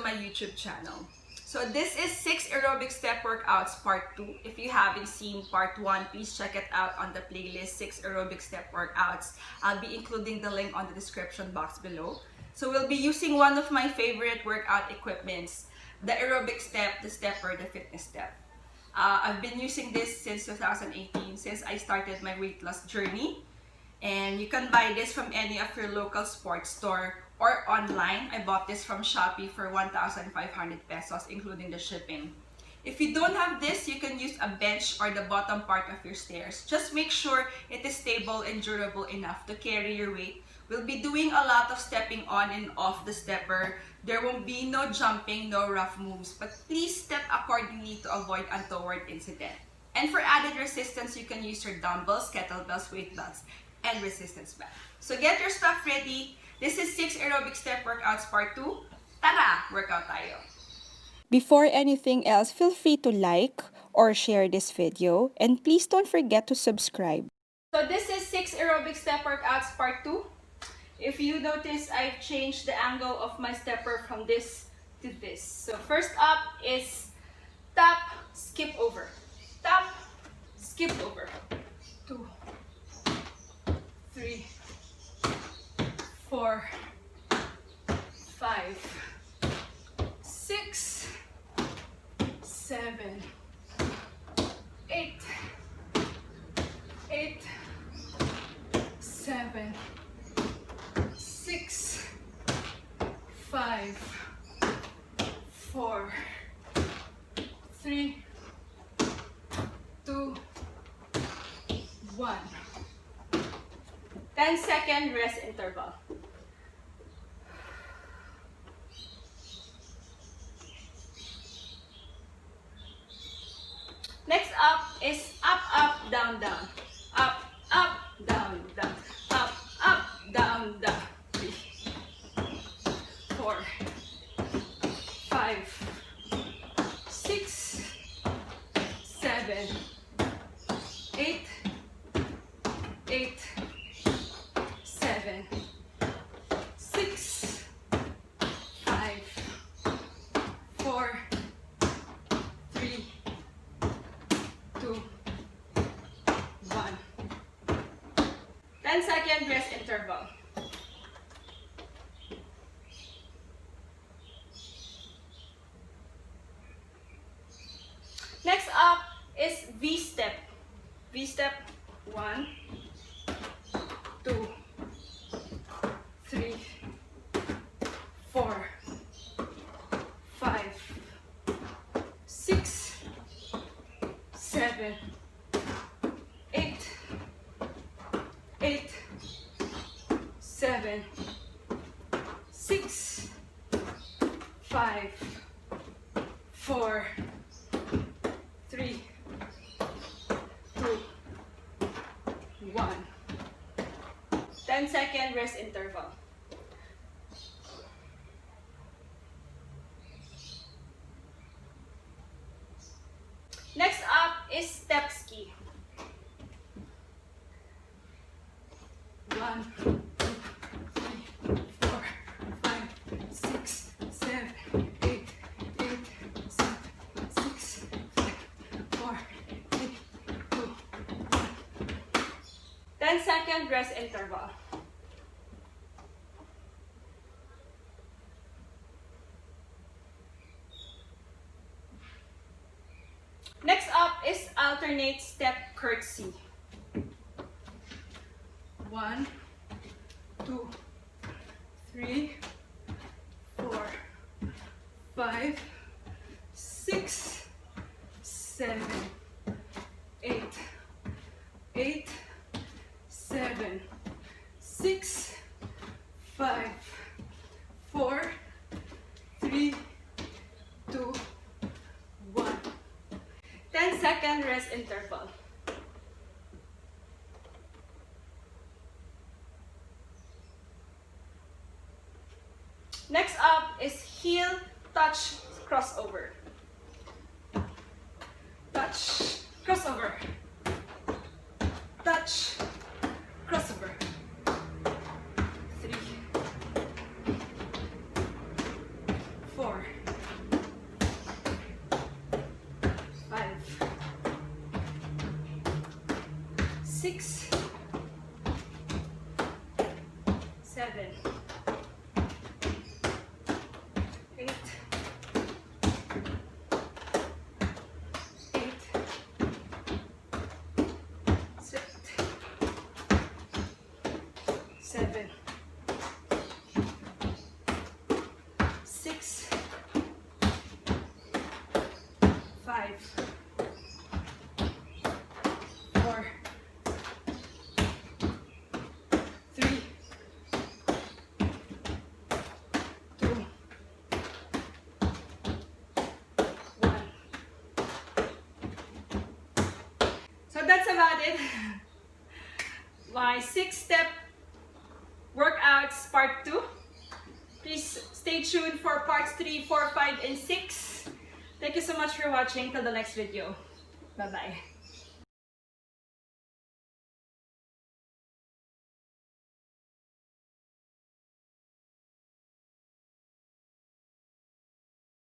my YouTube channel. So this is 6 aerobic step workouts part 2. If you haven't seen part 1, please check it out on the playlist 6 aerobic step workouts. I'll be including the link on the description box below. So we'll be using one of my favorite workout equipments, the aerobic step, the stepper, the fitness step. I've been using this since 2018, since I started my weight loss journey. And you can buy this from any of your local sports store or online. I bought this from Shopee for 1,500 pesos, including the shipping. If you don't have this, you can use a bench or the bottom part of your stairs. Just make sure it is stable and durable enough to carry your weight. We'll be doing a lot of stepping on and off the stepper. There won't be no jumping, no rough moves, but please step accordingly to avoid untoward incident. And for added resistance, you can use your dumbbells, kettlebells, weight belts, and resistance band. So get your stuff ready. This is 6 aerobic step workouts part 2. Tara! Workout tayo! Before anything else, feel free to like or share this video, and please don't forget to subscribe. So this is 6 aerobic step workouts part 2. If you notice, I've changed the angle of my stepper from this to this. So first up is tap, skip over. Tap, skip over. 2, 3, 4, 5, 6, 7, 8, 7, 6, 5, 4, 3, 2, 1. 10-second rest interval. Next up is up, up, down, down. Up, up, down, down. Up, up, down, down. 3, 4, 5, 6, 7, 8, 7, 6, 5, 4, 3, 2, 1. 10-second rest interval. Next up is V-step. V-step 1, 2, 3, 4, 5, 6, 7, 8, 7, 6, 5, 4, 3, 2, 1. 10-second rest interval. Next up is STEPSKI. 1, 2, 3, 4, 5, 6, 7, 8, 7, 6, 5, 4, 3, 2, 1. 10-second rest interval. Next up is alternate step curtsy. 1, 2, 3, 4, 5, 6, 7, 8, 7, 6, 5, 4, 3, 2, 1. 10-second rest interval. Next up is heel touch crossover. Touch, crossover. Touch, crossover. 3, 4, 6, 7, 8, 7, 6, 5, 4, 3, 2, 1. So that's about it. My 6-step workouts part 2. Please stay tuned for parts 3, 4, 5, and 6. Thank you so much for watching. Till the next video. Bye-bye.